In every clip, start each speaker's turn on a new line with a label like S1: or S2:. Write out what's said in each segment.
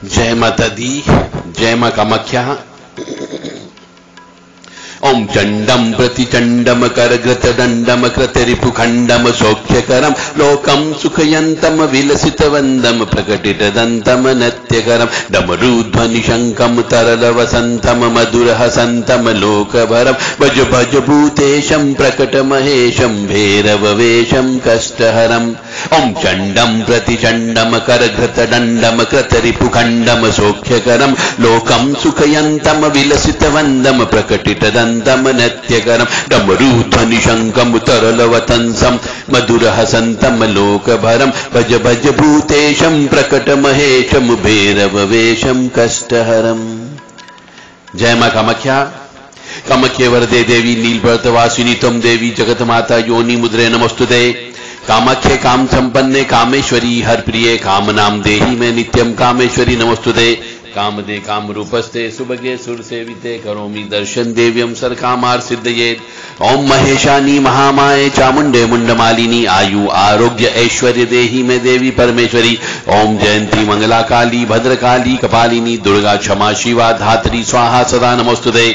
S1: जय माता दी, जय मां कामाख्या। ओम चंडम प्रतिचंडम करग्रत दंडम कृत रिपुखंडम सौख्यकरम लोकम सुखयंतम विलसित वंदम प्रकटित दंतम नत्यकरम डमरूध्वनि शंकम तरल वसंतम मधुर हसंतम लोकभरम भज भज भूतेशम प्रकट महेशम भैरव वेशम कष्टहरम। ओम चंडम प्रतिचंडम करघृत दंडम कृत रिपुखंडम सौख्यकरम लोकम सुखयंतम विलसित वंदम प्रकटित दंतम नत्यकरम डमरूध्वनि शंकम तरलवतंसम मधुर हसंतम लोकभरम भज भज भूतेशम प्रकट महेशम भैरव वेशम कष्टहरम। जय मां कामाख्या। कामाख्ये वरदे देवी नीलपर्वत वासिनी त्वं देवी जगत माता योनि मुद्रे नमस्तुते। कामाख्ये काम संपन्ने कामेश्वरी हर प्रिये काम नाम देहि में नित्यम कामेश्वरी नमस्तुते। काम दे काम रूपस्ते सुभगे सुर सेविते करोमि दर्शन देव्यम सर कामार सिद्धयेत। ओम महेशानी महामाये चामुंडे मुंडमालिनी आयु आरोग्य ऐश्वर्य देहि में देवी परमेश्वरी। ओम जयंती मंगला काली भद्रकाली कपालिनी दुर्गा क्षमा शिवा धात्री स्वाहा सदा नमस्तुते।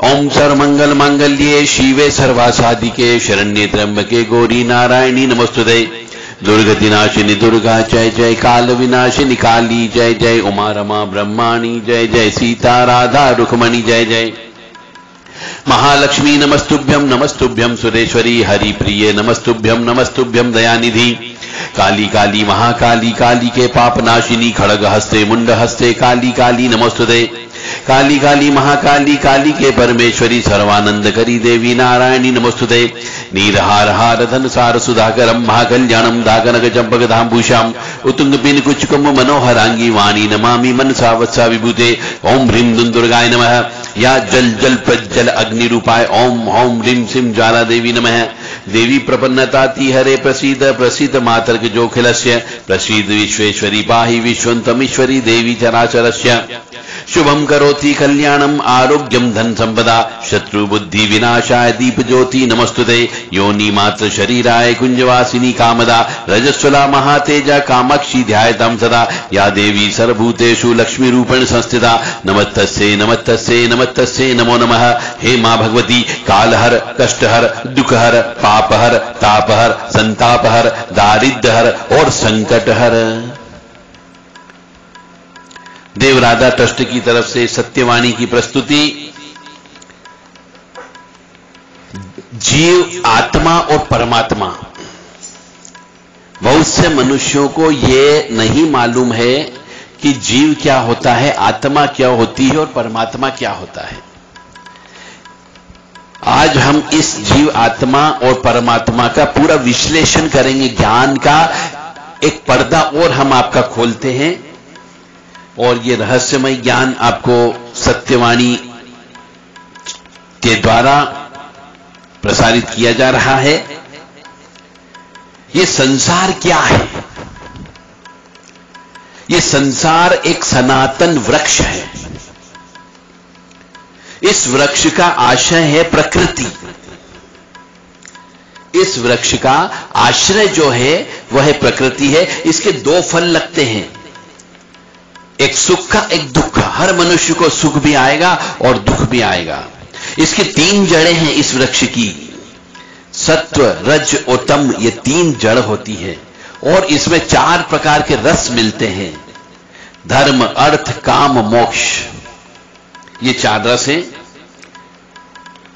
S1: ओम सर्वमंगल मांगल्ये शिवे सर्वासाधिके शरण्ये त्र्यंबके गौरी नारायणी नमस्तुते। दुर्गति नाशिनी दुर्गा जय जय, काल विनाशिनी काली जय जय, उमा रमा ब्रह्माणी जय जय, सीता राधा रुक्मणी जय जय। महालक्ष्मी नमस्तुभ्यम नमस्तुभ्यम सुरेश्वरी हरि प्रिय नमस्तुभ्यम नमस्तुभ्यम दयानिधि। काली काली महाकाली काली के पाप नाशिनी खड़ग हस्ते मुंड हस्ते काली काली नमस्तुते। काली काली महाकाली काली के परमेश्वरी सर्वानंद करी देवी नारायणी नमस्तुते। नीरहार हार धन सार सुधाकरम महाकल्याणम दागनग चंपक धामभूषाम उतुंग बिन कुचकुम मनोहरांगी वाणी नमामि मनसा वत्सा विभूते। ओम ह्रीं दुं दुर्गाय नमः। या जल जल प्रज्जल अग्नि रूपाय ओम ओम ह्रीं सिं ज्वाला देवी नमः। देवी प्रपन्नताति हरे प्रसीद प्रसीद मातर्ग जोखिलस्य प्रसीद विश्वेश्वरी पाहि विश्वंतमीश्वरी देवी चराचरस्य। शुभम करोति कल्याणम आरोग्यम धन संपदा शत्रु बुद्धि विनाशाय दीप ज्योति नमस्तुते। योनि मात्र शरीराय कुंजवासिनी कामदा रजस्वला महातेजा कामाक्षी ध्यायतां सदा। या देवी सर्वभूतेषु लक्ष्मी रूपेण संस्थिता नमस्तस्यै नमस्तस्यै नमस्तस्यै नमो नमः। हे मां भगवती कालहर कष्टहर दुखहर पापहर तापहर संतापहर दारिद्र्यहर और संकटहर। देवराधा ट्रस्ट की तरफ से सत्यवाणी की प्रस्तुति। जीव आत्मा और परमात्मा। बहुत से मनुष्यों को यह नहीं मालूम है कि जीव क्या होता है, आत्मा क्या होती है और परमात्मा क्या होता है। आज हम इस जीव आत्मा और परमात्मा का पूरा विश्लेषण करेंगे। ज्ञान का एक पर्दा और हम आपका खोलते हैं और ये रहस्यमय ज्ञान आपको सत्यवाणी के द्वारा प्रसारित किया जा रहा है। ये संसार क्या है? ये संसार एक सनातन वृक्ष है। इस वृक्ष का आश्रय है प्रकृति। इस वृक्ष का आश्रय जो है वह है प्रकृति है। इसके दो फल लगते हैं, एक सुख का एक दुख का। हर मनुष्य को सुख भी आएगा और दुख भी आएगा। इसकी तीन जड़ें हैं इस वृक्ष की, सत्व रज और तम, ये तीन जड़ होती है। और इसमें चार प्रकार के रस मिलते हैं, धर्म अर्थ काम मोक्ष, ये चार रस हैं।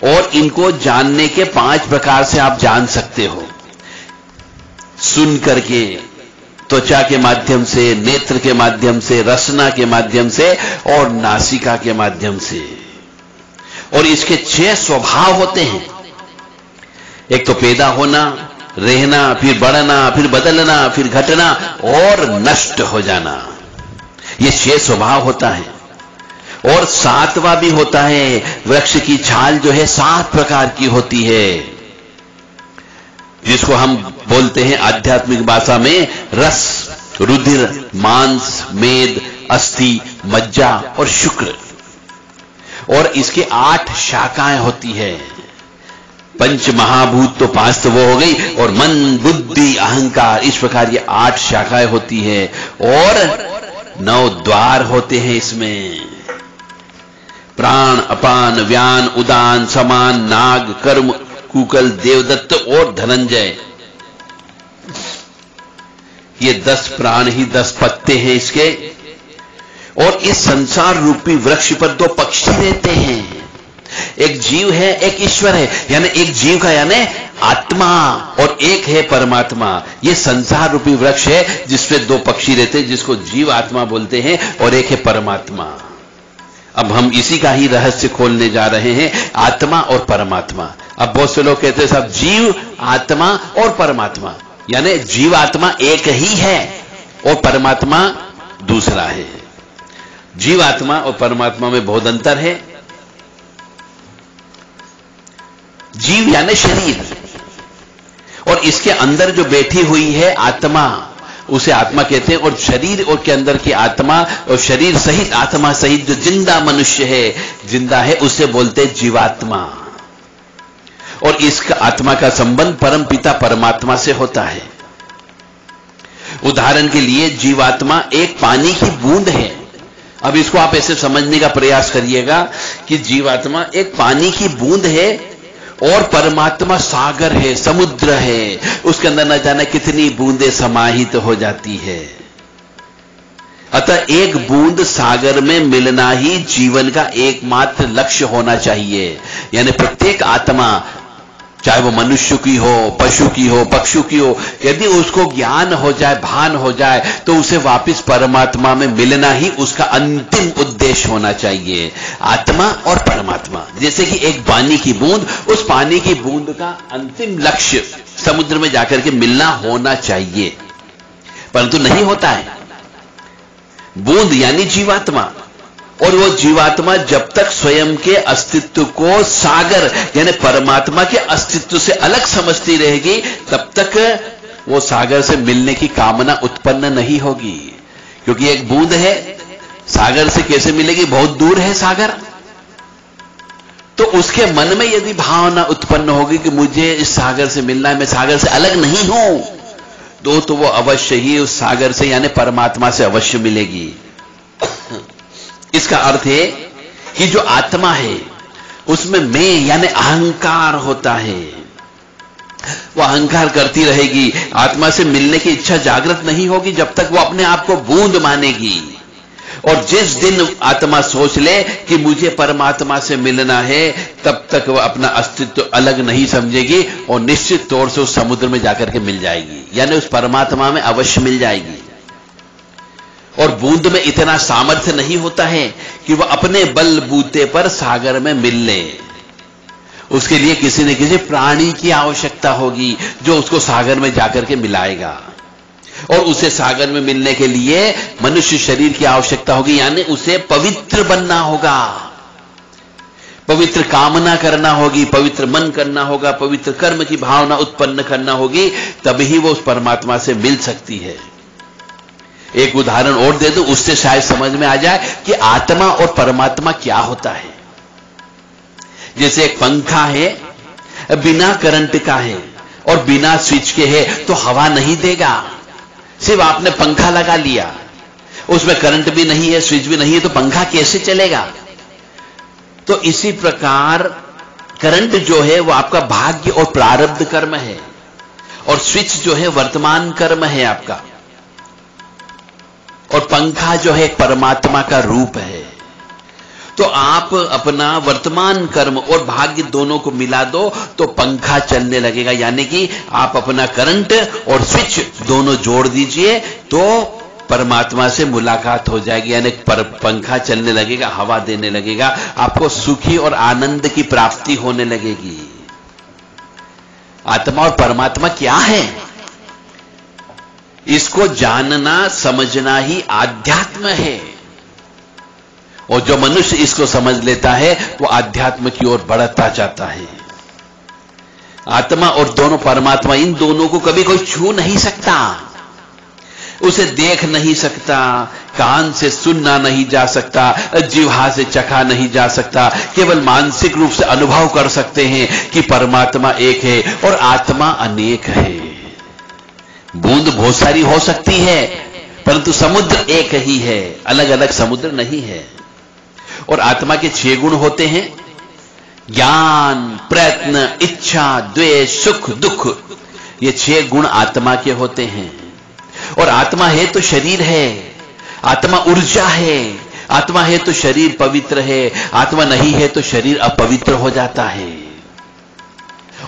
S1: और इनको जानने के 5 प्रकार से आप जान सकते हो। सुन करके, त्वचा के माध्यम से, नेत्र के माध्यम से, रसना के माध्यम से और नासिका के माध्यम से। और इसके 6 स्वभाव होते हैं। एक तो पैदा होना, रहना, फिर बढ़ना, फिर बदलना, फिर घटना और नष्ट हो जाना। ये 6 स्वभाव होता है। और 7वां भी होता है। वृक्ष की छाल जो है 7 प्रकार की होती है, जिसको हम बोलते हैं आध्यात्मिक भाषा में रस, रुधिर, मांस, मेद, अस्थि, मज्जा और शुक्र। और इसके 8 शाखाएं होती है। पंच महाभूत तो 5 तो वो हो गई, और मन बुद्धि अहंकार, इस प्रकार ये 8 शाखाएं होती है। और 9 द्वार होते हैं इसमें। प्राण, अपान, व्यान, उदान, समान, नाग, कर्म, कुकल, देवदत्त और धनंजय। ये 10 प्राण ही 10 पत्ते हैं इसके। और इस संसार रूपी वृक्ष पर 2 पक्षी रहते हैं, एक जीव है, एक ईश्वर है। यानी एक जीव का यानी आत्मा और एक है परमात्मा। ये संसार रूपी वृक्ष है जिसपे 2 पक्षी रहते हैं, जिसको जीव आत्मा बोलते हैं, और एक है परमात्मा। अब हम इसी का ही रहस्य खोलने जा रहे हैं, आत्मा और परमात्मा। अब बहुत से लोग कहते हैं साहब जीव, आत्मा और परमात्मा, यानी जीव आत्मा एक ही है और परमात्मा दूसरा है। जीव आत्मा और परमात्मा में बहुत अंतर है। जीव यानी शरीर, और इसके अंदर जो बैठी हुई है आत्मा, उसे आत्मा कहते हैं। और शरीर और के अंदर की आत्मा और शरीर सहित आत्मा सहित जो जिंदा मनुष्य है, जिंदा है, उसे बोलते हैं जीवात्मा। और इसका आत्मा का संबंध परम पिता परमात्मा से होता है। उदाहरण के लिए जीवात्मा एक पानी की बूंद है। अब इसको आप ऐसे समझने का प्रयास करिएगा कि जीवात्मा एक पानी की बूंद है और परमात्मा सागर है, समुद्र है। उसके अंदर न जाने कितनी बूंदें समाहित हो जाती है। अतः एक बूंद सागर में मिलना ही जीवन का एकमात्र लक्ष्य होना चाहिए। यानी प्रत्येक आत्मा, चाहे वो मनुष्य की हो, पशु की हो, पक्षु की हो, यदि उसको ज्ञान हो जाए, भान हो जाए, तो उसे वापस परमात्मा में मिलना ही उसका अंतिम उद्देश्य होना चाहिए। आत्मा और परमात्मा, जैसे कि एक पानी की बूंद, उस पानी की बूंद का अंतिम लक्ष्य समुद्र में जाकर के मिलना होना चाहिए, परंतु नहीं होता है। बूंद यानी जीवात्मा, और वो जीवात्मा जब तक स्वयं के अस्तित्व को सागर यानी परमात्मा के अस्तित्व से अलग समझती रहेगी, तब तक वो सागर से मिलने की कामना उत्पन्न नहीं होगी। क्योंकि एक बूंद है, सागर से कैसे मिलेगी, बहुत दूर है सागर। तो उसके मन में यदि भावना उत्पन्न होगी कि मुझे इस सागर से मिलना है, मैं सागर से अलग नहीं हूं, तो वो अवश्य ही उस सागर से यानी परमात्मा से अवश्य मिलेगी। इसका अर्थ है कि जो आत्मा है उसमें मैं यानी अहंकार होता है, वो अहंकार करती रहेगी। आत्मा से मिलने की इच्छा जागृत नहीं होगी जब तक वो अपने आप को बूंद मानेगी। और जिस दिन आत्मा सोच ले कि मुझे परमात्मा से मिलना है, तब तक वह अपना अस्तित्व अलग नहीं समझेगी और निश्चित तौर से उस समुद्र में जाकर के मिल जाएगी, यानी उस परमात्मा में अवश्य मिल जाएगी। और बूंद में इतना सामर्थ्य नहीं होता है कि वह अपने बलबूते पर सागर में मिल ले। उसके लिए किसी न किसी प्राणी की आवश्यकता होगी जो उसको सागर में जाकर के मिलाएगा। और उसे सागर में मिलने के लिए मनुष्य शरीर की आवश्यकता होगी, यानी उसे पवित्र बनना होगा, पवित्र कामना करना होगी, पवित्र मन करना होगा, पवित्र कर्म की भावना उत्पन्न करना होगी, तभी वो उस परमात्मा से मिल सकती है। एक उदाहरण और दे दूं, उससे शायद समझ में आ जाए कि आत्मा और परमात्मा क्या होता है। जैसे एक पंखा है, बिना करंट का है और बिना स्विच के है, तो हवा नहीं देगा। सिर्फ आपने पंखा लगा लिया, उसमें करंट भी नहीं है, स्विच भी नहीं है, तो पंखा कैसे चलेगा। तो इसी प्रकार करंट जो है वो आपका भाग्य और प्रारब्ध कर्म है, और स्विच जो है वर्तमान कर्म है आपका, और पंखा जो है परमात्मा का रूप है। तो आप अपना वर्तमान कर्म और भाग्य दोनों को मिला दो तो पंखा चलने लगेगा। यानी कि आप अपना करंट और स्विच दोनों जोड़ दीजिए तो परमात्मा से मुलाकात हो जाएगी, यानी पंखा चलने लगेगा, हवा देने लगेगा, आपको सुखी और आनंद की प्राप्ति होने लगेगी। आत्मा और परमात्मा क्या है, इसको जानना समझना ही आध्यात्म है। और जो मनुष्य इसको समझ लेता है वो आध्यात्म की ओर बढ़ता जाता है। आत्मा और दोनों परमात्मा, इन दोनों को कभी कोई छू नहीं सकता, उसे देख नहीं सकता, कान से सुनना नहीं जा सकता, जिह्वा से चखा नहीं जा सकता। केवल मानसिक रूप से अनुभव कर सकते हैं कि परमात्मा एक है और आत्मा अनेक है। बूंद बहुत सारी हो सकती है, परंतु समुद्र एक ही है, अलग अलग समुद्र नहीं है। और आत्मा के 6 गुण होते हैं, ज्ञान, प्रयत्न, इच्छा, द्वेष, सुख, दुख। ये 6 गुण आत्मा के होते हैं। और आत्मा है तो शरीर है, आत्मा ऊर्जा है, आत्मा है तो शरीर पवित्र है, आत्मा नहीं है तो शरीर अपवित्र हो जाता है।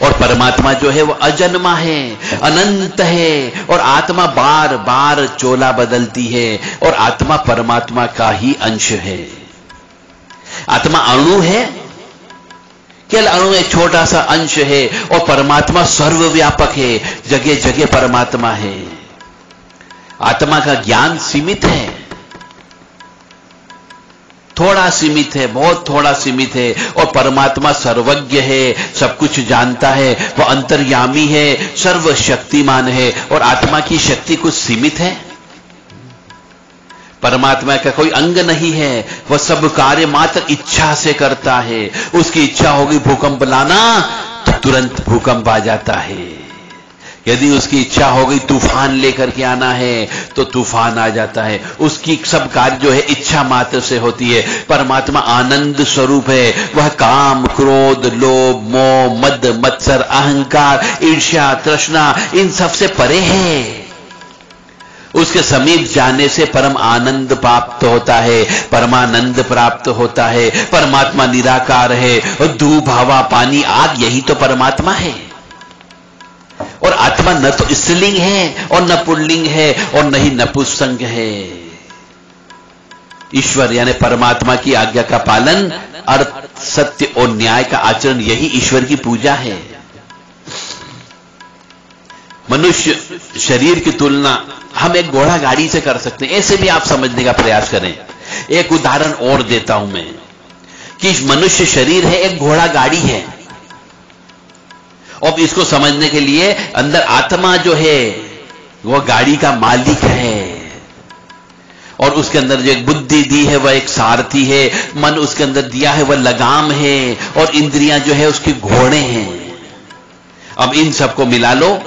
S1: और परमात्मा जो है वो अजन्मा है, अनंत है, और आत्मा बार बार चोला बदलती है, और आत्मा परमात्मा का ही अंश है। आत्मा अणु है, केवल अणु एक छोटा सा अंश है, और परमात्मा सर्वव्यापक है, जगह जगह परमात्मा है। आत्मा का ज्ञान सीमित है, थोड़ा सीमित है, बहुत थोड़ा सीमित है, और परमात्मा सर्वज्ञ है, सब कुछ जानता है, वह अंतर्यामी है, सर्वशक्तिमान है। और आत्मा की शक्ति कुछ सीमित है। परमात्मा का कोई अंग नहीं है, वह सब कार्य मात्र इच्छा से करता है। उसकी इच्छा होगी भूकंप लाना तो तुरंत भूकंप आ जाता है, यदि उसकी इच्छा हो गई तूफान लेकर के आना है तो तूफान आ जाता है। उसकी सब कार्य जो है इच्छा मात्र से होती है। परमात्मा आनंद स्वरूप है, वह काम, क्रोध, लोभ, मोह, मद, मत्सर, अहंकार, ईर्ष्या, तृष्णा इन सब से परे है। उसके समीप जाने से परम आनंद प्राप्त होता है, परमानंद प्राप्त होता है। परमात्मा निराकार है, और धूप, हवा, पानी, आग यही तो परमात्मा है। और आत्मा न तो स्त्रीलिंग है और न पुल्लिंग है और न ही नपुंसक है। ईश्वर यानी परमात्मा की आज्ञा का पालन, अर्थ, सत्य और न्याय का आचरण, यही ईश्वर की पूजा है। मनुष्य शरीर की तुलना हम एक घोड़ा गाड़ी से कर सकते हैं, ऐसे भी आप समझने का प्रयास करें। एक उदाहरण और देता हूं मैं कि मनुष्य शरीर है, एक घोड़ा गाड़ी है। अब इसको समझने के लिए अंदर आत्मा जो है वो गाड़ी का मालिक है, और उसके अंदर जो एक बुद्धि दी है वह एक सारथी है, मन उसके अंदर दिया है वह लगाम है, और इंद्रियां जो है उसके घोड़े हैं। अब इन सबको मिला लो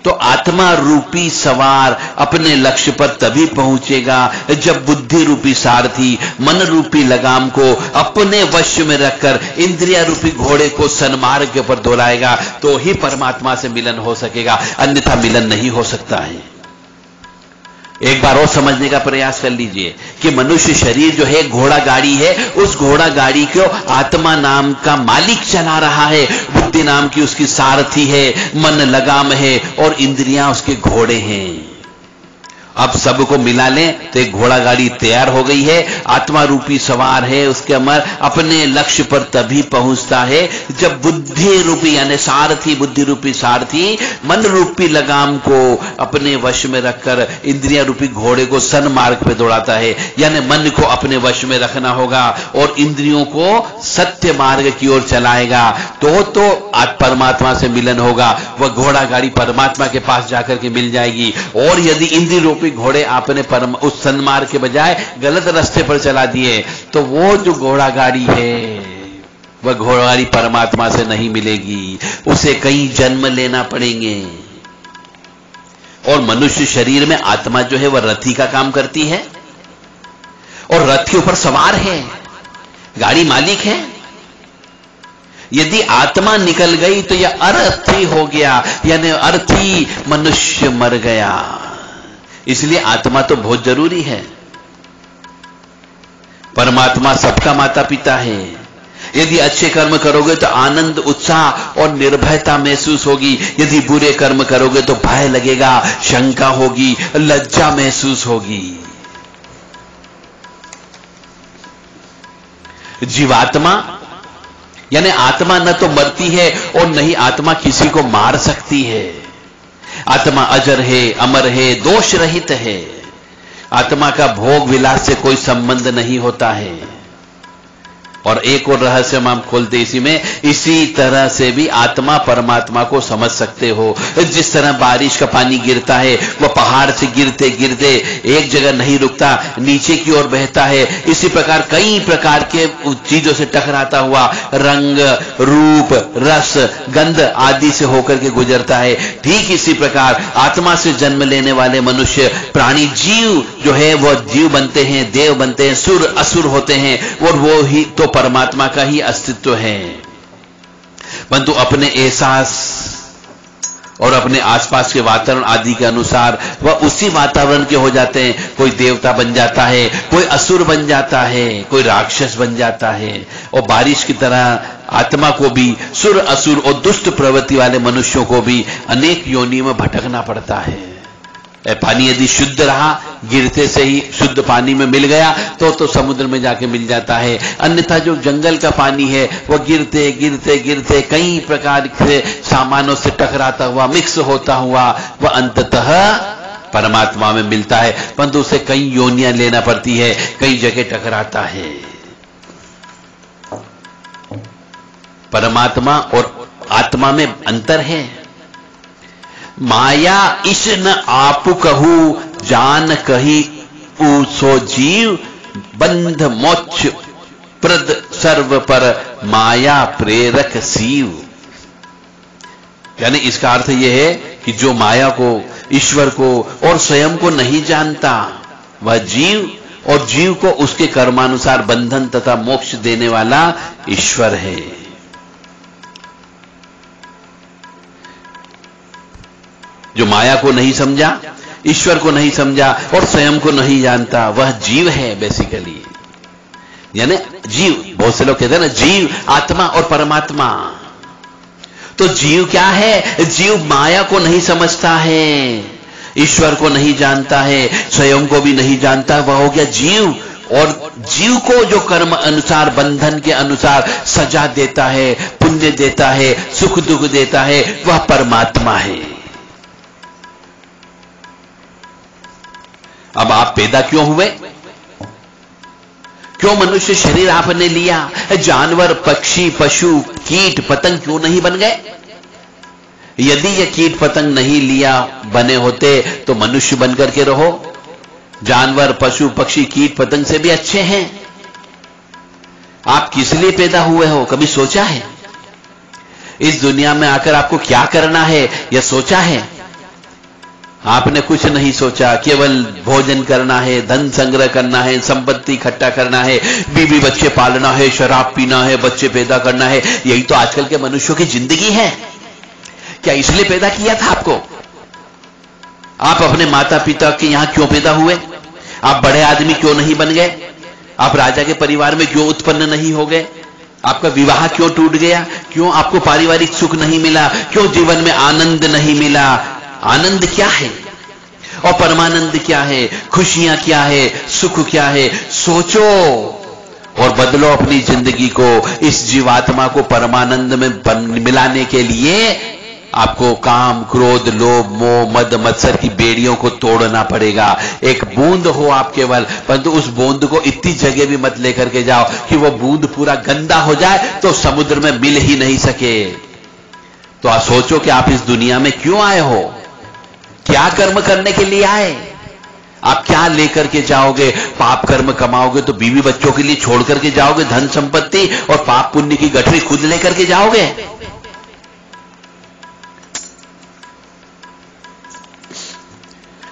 S1: तो आत्मा रूपी सवार अपने लक्ष्य पर तभी पहुंचेगा जब बुद्धि रूपी सारथी मन रूपी लगाम को अपने वश में रखकर इंद्रिया रूपी घोड़े को सन्मार्ग के ऊपर दौड़ाएगा, तो ही परमात्मा से मिलन हो सकेगा, अन्यथा मिलन नहीं हो सकता है। एक बार और समझने का प्रयास कर लीजिए कि मनुष्य शरीर जो है घोड़ा गाड़ी है, उस घोड़ा गाड़ी को आत्मा नाम का मालिक चला रहा है, बुद्धि नाम की उसकी सारथी है, मन लगाम है, और इंद्रियां उसके घोड़े हैं। अब सबको मिला लें तो एक घोड़ा गाड़ी तैयार हो गई है। आत्मा रूपी सवार है, उसके अमर अपने लक्ष्य पर तभी पहुंचता है जब बुद्धि रूपी यानी सारथी, बुद्धि रूपी सारथी मन रूपी लगाम को अपने वश में रखकर इंद्रिया रूपी घोड़े को सन्मार्ग पे दौड़ाता है। यानी मन को अपने वश में रखना होगा और इंद्रियों को सत्य मार्ग की ओर चलाएगा, तो परमात्मा से मिलन होगा। वह घोड़ा गाड़ी परमात्मा के पास जाकर के मिल जाएगी। और यदि इंद्रिय रूपी घोड़े आपने उस सन्मार्ग के बजाय गलत रास्ते पर चला दिए, तो वो जो घोड़ा गाड़ी है वह घोड़ा गाड़ी परमात्मा से नहीं मिलेगी, उसे कई जन्म लेना पड़ेंगे। और मनुष्य शरीर में आत्मा जो है वह रथी का काम करती है, और रथ के ऊपर सवार है, गाड़ी मालिक है। यदि आत्मा निकल गई तो यह अर्थी हो गया, यानी अर्थी मनुष्य मर गया। इसलिए आत्मा तो बहुत जरूरी है। परमात्मा सबका माता पिता है। यदि अच्छे कर्म करोगे तो आनंद, उत्साह और निर्भयता महसूस होगी। यदि बुरे कर्म करोगे तो भय लगेगा, शंका होगी, लज्जा महसूस होगी। जीवात्मा यानी आत्मा न तो मरती है और न ही आत्मा किसी को मार सकती है। आत्मा अजर है, अमर है, दोष रहित है। आत्मा का भोग विलास से कोई संबंध नहीं होता है। और एक और रहस्य हम खोलते इसी में इसी तरह से भी आत्मा परमात्मा को समझ सकते हो। जिस तरह बारिश का पानी गिरता है, वह पहाड़ से गिरते गिरते एक जगह नहीं रुकता, नीचे की ओर बहता है। इसी प्रकार कई प्रकार के चीजों से टकराता हुआ रंग, रूप, रस, गंध आदि से होकर के गुजरता है। ठीक इसी प्रकार आत्मा से जन्म लेने वाले मनुष्य, प्राणी, जीव जो है वह जीव बनते हैं, देव बनते हैं, सुर असुर होते हैं, और वो ही तो परमात्मा का ही अस्तित्व है। परंतु अपने एहसास और अपने आसपास के वातावरण आदि के अनुसार वह उसी वातावरण के हो जाते हैं। कोई देवता बन जाता है, कोई असुर बन जाता है, कोई राक्षस बन जाता है। और बारिश की तरह आत्मा को भी सुर असुर और दुष्ट प्रवृत्ति वाले मनुष्यों को भी अनेक योनि में भटकना पड़ता है। पानी यदि शुद्ध रहा, गिरते से ही शुद्ध पानी में मिल गया तो समुद्र में जाके मिल जाता है। अन्यथा जो जंगल का पानी है वह गिरते गिरते गिरते कई प्रकार के सामानों से टकराता हुआ, मिक्स होता हुआ वह अंततः परमात्मा में मिलता है। परंतु उसे कई योनियां लेना पड़ती है, कई जगह टकराता है। परमात्मा और आत्मा में अंतर है। माया इस न आप कहू, जान कही सो जीव, बंध मोक्ष प्रद सर्व पर, माया प्रेरक शिव। यानी इसका अर्थ यह है कि जो माया को, ईश्वर को और स्वयं को नहीं जानता वह जीव, और जीव को उसके कर्मानुसार बंधन तथा मोक्ष देने वाला ईश्वर है। जो माया को नहीं समझा, ईश्वर को नहीं समझा और स्वयं को नहीं जानता, वह जीव है बेसिकली। यानी जीव, बहुत से लोग कहते हैं ना जीव, आत्मा और परमात्मा। तो जीव क्या है? जीव माया को नहीं समझता है, ईश्वर को नहीं जानता है, स्वयं को भी नहीं जानता, वह हो गया जीव। और जीव को जो कर्म अनुसार, बंधन के अनुसार सजा देता है, पुण्य देता है, सुख दुख देता है, वह परमात्मा है। अब आप पैदा क्यों हुए? क्यों मनुष्य शरीर आपने लिया? जानवर, पक्षी, पशु, कीट, पतंग क्यों नहीं बन गए? यदि ये कीट पतंग नहीं लिया बने होते तो मनुष्य बनकर के रहो। जानवर, पशु, पक्षी, कीट पतंग से भी अच्छे हैं। आप किस लिए पैदा हुए हो, कभी सोचा है? इस दुनिया में आकर आपको क्या करना है, यह सोचा है? आपने कुछ नहीं सोचा, केवल भोजन करना है, धन संग्रह करना है, संपत्ति इकट्ठा करना है, बीवी बच्चे पालना है, शराब पीना है, बच्चे पैदा करना है। यही तो आजकल के मनुष्यों की जिंदगी है। क्या इसलिए पैदा किया था आपको? आप अपने माता पिता के यहां क्यों पैदा हुए? आप बड़े आदमी क्यों नहीं बन गए? आप राजा के परिवार में क्यों उत्पन्न नहीं हो गए? आपका विवाह क्यों टूट गया? क्यों आपको पारिवारिक सुख नहीं मिला? क्यों जीवन में आनंद नहीं मिला? आनंद क्या है और परमानंद क्या है? खुशियां क्या है? सुख क्या है? सोचो और बदलो अपनी जिंदगी को। इस जीवात्मा को परमानंद में मिलाने के लिए आपको काम, क्रोध, लोभ, मोह, मद, मत्सर की बेड़ियों को तोड़ना पड़ेगा। एक बूंद हो आप केवल, परंतु उस बूंद को इतनी जगह भी मत लेकर के जाओ कि वो बूंद पूरा गंदा हो जाए तो समुद्र में मिल ही नहीं सके। तो आप सोचो कि आप इस दुनिया में क्यों आए हो, क्या कर्म करने के लिए आए? आप क्या लेकर के जाओगे? पाप कर्म कमाओगे तो बीवी बच्चों के लिए छोड़ करके जाओगे धन संपत्ति, और पाप पुण्य की गठरी खुद लेकर के जाओगे।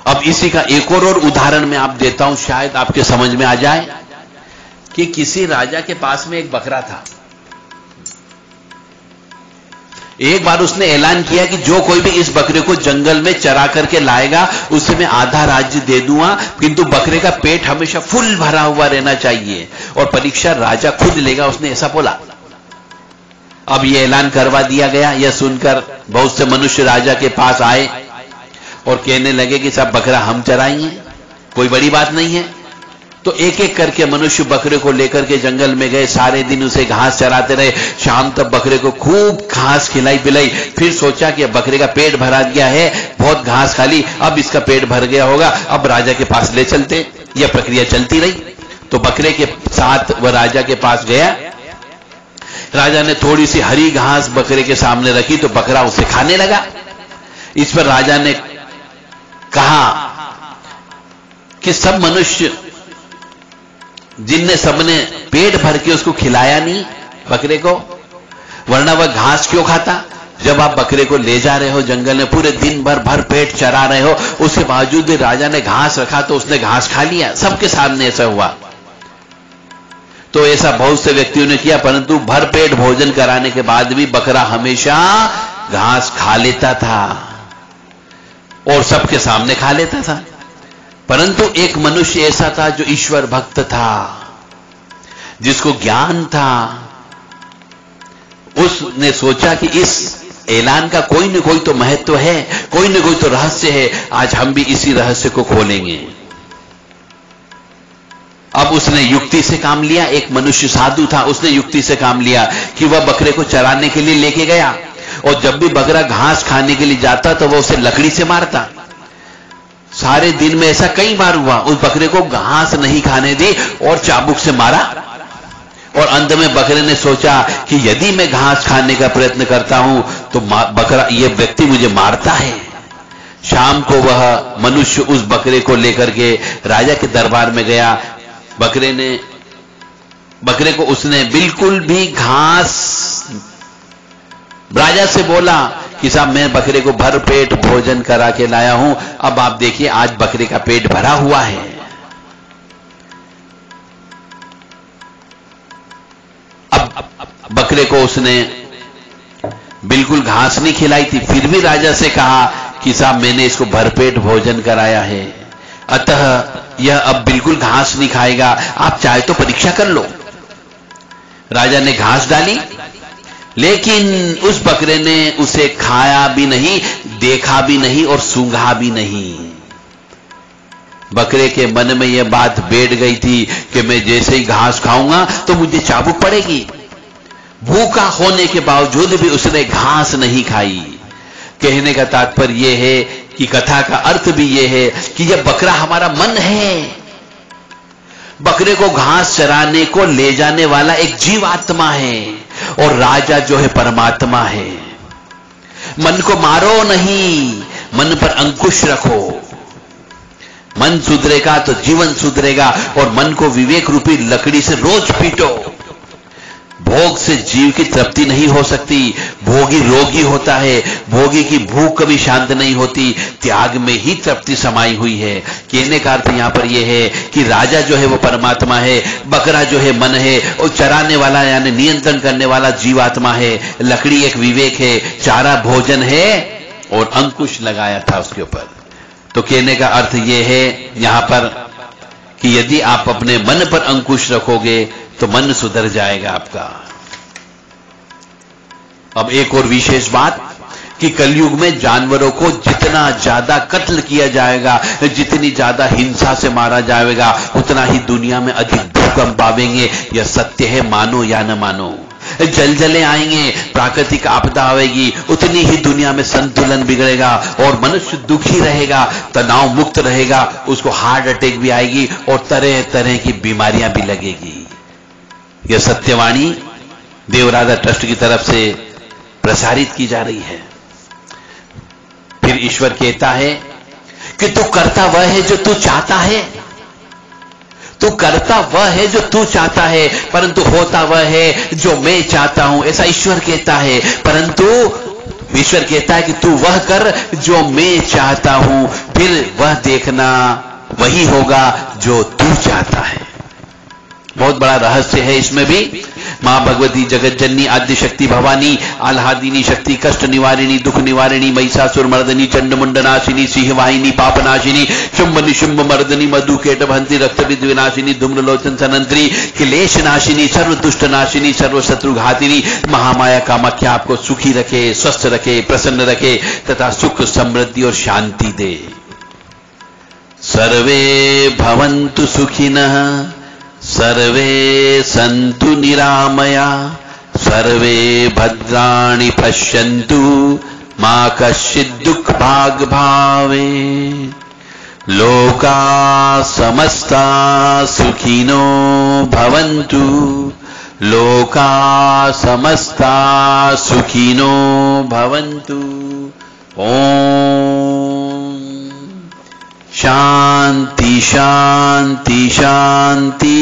S1: अब इसी का एक और उदाहरण मैं आप देता हूं, शायद आपके समझ में आ जाए। कि किसी राजा के पास में एक बकरा था। एक बार उसने ऐलान किया कि जो कोई भी इस बकरे को जंगल में चरा करके लाएगा उसे मैं आधा राज्य दे दूंगा, किंतु बकरे का पेट हमेशा फुल भरा हुआ रहना चाहिए और परीक्षा राजा खुद लेगा, उसने ऐसा बोला। अब यह ऐलान करवा दिया गया। यह सुनकर बहुत से मनुष्य राजा के पास आए और कहने लगे कि साहब बकरा हम चराएंगे, कोई बड़ी बात नहीं है। तो एक एक करके मनुष्य बकरे को लेकर के जंगल में गए, सारे दिन उसे घास चराते रहे। शाम तक बकरे को खूब घास खिलाई पिलाई। फिर सोचा कि अब बकरे का पेट भरा गया है, बहुत घास खा ली, अब इसका पेट भर गया होगा, अब राजा के पास ले चलते। यह प्रक्रिया चलती रही। तो बकरे के साथ वह राजा के पास गया। राजा ने थोड़ी सी हरी घास बकरे के सामने रखी तो बकरा उसे खाने लगा। इस पर राजा ने कहा कि सब मनुष्य जिनने सबने पेट भर के उसको खिलाया नहीं बकरे को, वरना वह घास क्यों खाता? जब आप बकरे को ले जा रहे हो जंगल में, पूरे दिन भर पेट चरा रहे हो, उसके बावजूद भी राजा ने घास रखा तो उसने घास खा लिया। सबके सामने ऐसा हुआ। तो ऐसा बहुत से व्यक्तियों ने किया, परंतु भर पेट भोजन कराने के बाद भी बकरा हमेशा घास खा लेता था और सबके सामने खा लेता था। परंतु एक मनुष्य ऐसा था जो ईश्वर भक्त था, जिसको ज्ञान था। उसने सोचा कि इस ऐलान का कोई न कोई तो महत्व है, कोई न कोई तो रहस्य है, आज हम भी इसी रहस्य को खोलेंगे। अब उसने युक्ति से काम लिया। एक मनुष्य साधु था, उसने युक्ति से काम लिया कि वह बकरे को चराने के लिए लेके गया और जब भी बकरा घास खाने के लिए जाता तो वह उसे लकड़ी से मारता। सारे दिन में ऐसा कई बार हुआ, उस बकरे को घास नहीं खाने दी और चाबुक से मारा। और अंत में बकरे ने सोचा कि यदि मैं घास खाने का प्रयत्न करता हूं तो बकरा, ये व्यक्ति मुझे मारता है। शाम को वह मनुष्य उस बकरे को लेकर के राजा के दरबार में गया। बकरे को उसने बिल्कुल भी घास, राजा से बोला कि साहब मैं बकरे को भर पेट भोजन करा के लाया हूं, अब आप देखिए आज बकरे का पेट भरा हुआ है। अब बकरे को उसने बिल्कुल घास नहीं खिलाई थी, फिर भी राजा से कहा कि साहब मैंने इसको भरपेट भोजन कराया है, अतः यह अब बिल्कुल घास नहीं खाएगा, आप चाहे तो परीक्षा कर लो। राजा ने घास डाली, लेकिन उस बकरे ने उसे खाया भी नहीं, देखा भी नहीं और सूंघा भी नहीं। बकरे के मन में यह बात बैठ गई थी कि मैं जैसे ही घास खाऊंगा तो मुझे चाबुक पड़ेगी। भूखा होने के बावजूद भी उसने घास नहीं खाई। कहने का तात्पर्य यह है कि कथा का अर्थ भी यह है कि यह बकरा हमारा मन है। बकरे को घास चराने को ले जाने वाला एक जीवात्मा है और राजा जो है परमात्मा है। मन को मारो नहीं, मन पर अंकुश रखो। मन सुधरेगा तो जीवन सुधरेगा और मन को विवेक रूपी लकड़ी से रोज पीटो। भोग से जीव की तृप्ति नहीं हो सकती, भोगी रोगी होता है, भोगी की भूख कभी शांत नहीं होती, त्याग में ही तृप्ति समाई हुई है। कहने का अर्थ यहां पर यह है कि राजा जो है वो परमात्मा है, बकरा जो है मन है और चराने वाला यानी नियंत्रण करने वाला जीवात्मा है, लकड़ी एक विवेक है, चारा भोजन है और अंकुश लगाया था उसके ऊपर। तो कहने का अर्थ यह है यहां पर कि यदि आप अपने मन पर अंकुश रखोगे तो मन सुधर जाएगा आपका। अब एक और विशेष बात कि कलयुग में जानवरों को जितना ज्यादा कत्ल किया जाएगा, जितनी ज्यादा हिंसा से मारा जाएगा, उतना ही दुनिया में अधिक भूकंप आवेंगे। यह सत्य है, मानो या न मानो। जलजले आएंगे, प्राकृतिक आपदा आएगी, उतनी ही दुनिया में संतुलन बिगड़ेगा और मनुष्य दुखी रहेगा, तनाव मुक्त रहेगा, उसको हार्ट अटैक भी आएगी और तरह तरह की बीमारियां भी लगेगी। यह सत्यवाणी देवराधा ट्रस्ट की तरफ से प्रसारित की जा रही है। फिर ईश्वर कहता है कि तू करता वह है जो तू चाहता है, तू करता वह है जो तू चाहता है, परंतु होता वह है जो मैं चाहता हूं, ऐसा ईश्वर कहता है। परंतु ईश्वर कहता है कि तू वह कर जो मैं चाहता हूं, फिर वह देखना वही होगा जो तू चाहता है। बहुत बड़ा रहस्य है इसमें भी। मां भगवती जगत जननी आद्य शक्ति भवानी आह्लादिनी शक्ति कष्ट निवारिणी दुख निवारिणी महिषासुर मर्दनी चंड मुंडनाशिनी सिंहवाहिनी पापनाशिनी शुंभ निशुंभ मर्दनी मधु केटभंती रक्त विनाशिनी धूम्रलोचन सनंत्री क्लेश नाशिनी सर्व दुष्ट नाशिनी सर्व शत्रु घातिनी महामाया कामाख्या आपको सुखी रखे, स्वस्थ रखे, प्रसन्न रखे तथा सुख समृद्धि और शांति दे। सर्वे भवन्तु सुखिनः, सर्वे सन्तु निरामया, सर्वे भद्राणि पश्यन्तु मा कश्चित् दुःखभाग् भवेत्। लोका समस्ता सुखिनो भवन्तु, लोका समस्ता सुखिनो भवन्तु। ओम शांति शांति शांति।